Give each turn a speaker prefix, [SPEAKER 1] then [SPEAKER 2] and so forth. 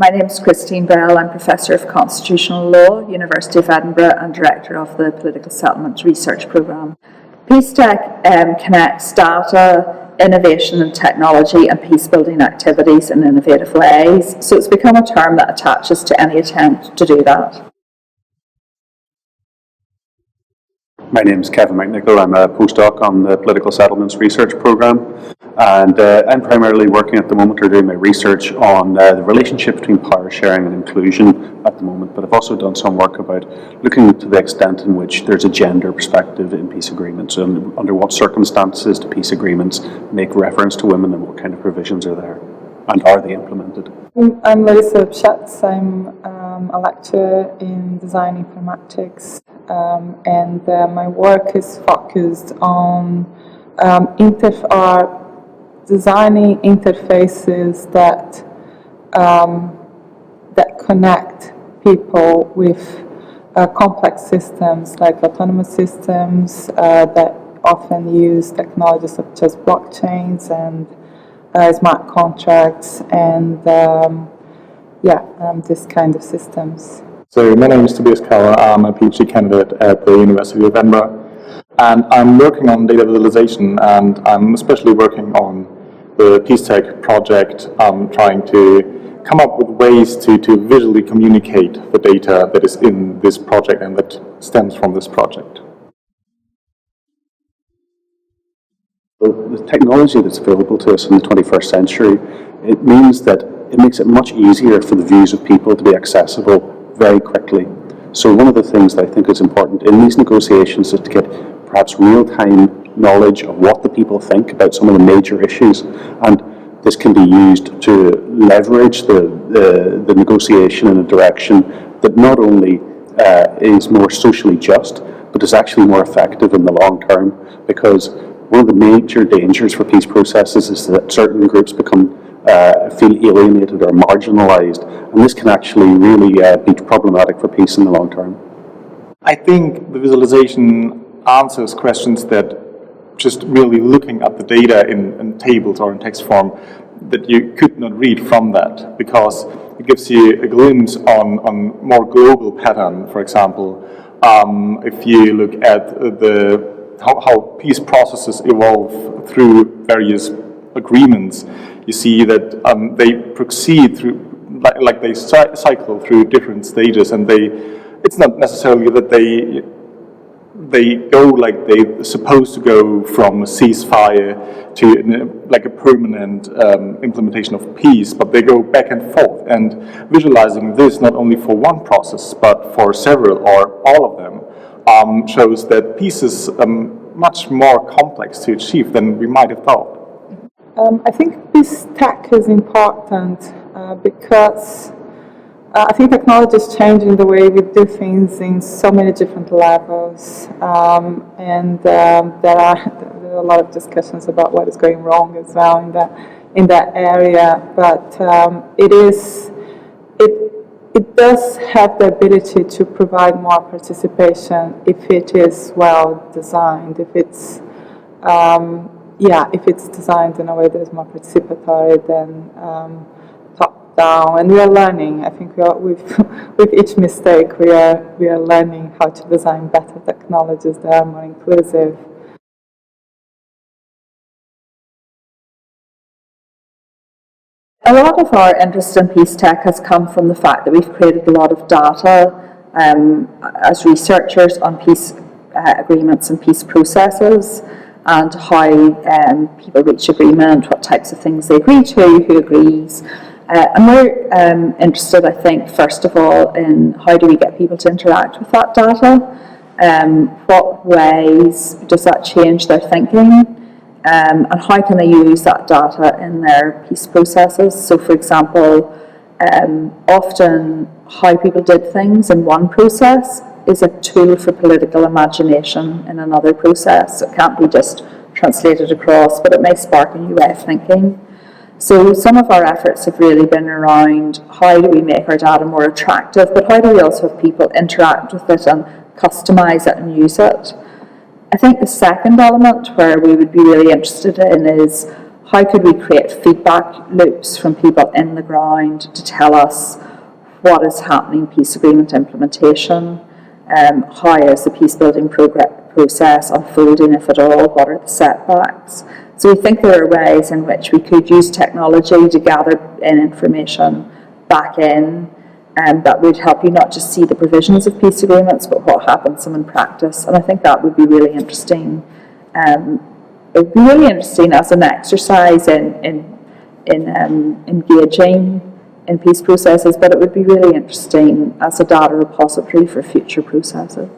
[SPEAKER 1] My name is Christine Bell. I'm Professor of Constitutional Law, University of Edinburgh, and Director of the Political Settlement Research Programme. PeaceTech connects data, innovation and technology and peace-building activities in innovative ways, so it's become a term that attaches to any attempt to do that.
[SPEAKER 2] My name is Kevin McNichol. I'm a postdoc on the Political Settlements Research Programme, and I'm primarily working at the moment or doing my research on the relationship between power sharing and inclusion at the moment, but I've also done some work about looking to the extent in which there's a gender perspective in peace agreements and under what circumstances do peace agreements make reference to women and what kind of provisions are there and are they implemented.
[SPEAKER 3] I'm Larissa Schatz. I'm a lecturer in design informatics, and my work is focused on designing interfaces that connect people with complex systems like autonomous systems that often use technologies such as blockchains and smart contracts and this kind of systems.
[SPEAKER 4] So my name is Tobias Keller. I'm a PhD candidate at the University of Edinburgh, and I'm working on data visualization, and I'm especially working on the PeaceTech project, trying to come up with ways to visually communicate the data that is in this project and that stems from this project.
[SPEAKER 2] The technology that's available to us in the 21st century, it means that it makes it much easier for the views of people to be accessible very quickly. So one of the things that I think is important in these negotiations is to get perhaps real-time knowledge of what the people think about some of the major issues, and this can be used to leverage the negotiation in a direction that not only is more socially just, but is actually more effective in the long term, because one of the major dangers for peace processes is that certain groups feel alienated or marginalized, and this can actually really be problematic for peace in the long term.
[SPEAKER 4] I think the visualization answers questions that just really looking at the data in tables or in text form that you could not read from that, because it gives you a glimpse on more global pattern. For example, if you look at how peace processes evolve through various agreements, you see that they proceed through, like they cycle through different stages, and it's not necessarily that they go like they're supposed to go from a ceasefire to like a permanent implementation of peace, but they go back and forth. And visualizing this not only for one process, but for several or all of them, shows that peace is much more complex to achieve than we might have thought.
[SPEAKER 3] I think PeaceTech is important because I think technology is changing the way we do things in so many different levels, and there are a lot of discussions about what is going wrong as well in that area. But it does have the ability to provide more participation if it is well designed. If it's designed in a way that is more participatory than top-down, and we are learning. I think with each mistake, we are learning how to design better technologies that are more inclusive.
[SPEAKER 1] A lot of our interest in PeaceTech has come from the fact that we've created a lot of data as researchers on peace agreements and peace processes, and how people reach agreement, what types of things they agree to, who agrees. And we're interested, I think, first of all, in how do we get people to interact with that data? What ways does that change their thinking? And how can they use that data in their peace processes? So, for example, often how people did things in one process is a tool for political imagination in another process. It can't be just translated across, but it may spark a new way of thinking. So some of our efforts have really been around how do we make our data more attractive, but how do we also have people interact with it and customize it and use it. I think the second element where we would be really interested in is how could we create feedback loops from people in the ground to tell us what is happening in peace agreement implementation, how is the peace building process unfolding, if at all, what are the setbacks. So we think there are ways in which we could use technology to gather in information back in, that would help you not just see the provisions of peace agreements, but what happens in practice. And I think that would be really interesting. It would be really interesting as an exercise in engaging in peace processes, but it would be really interesting as a data repository for future processes.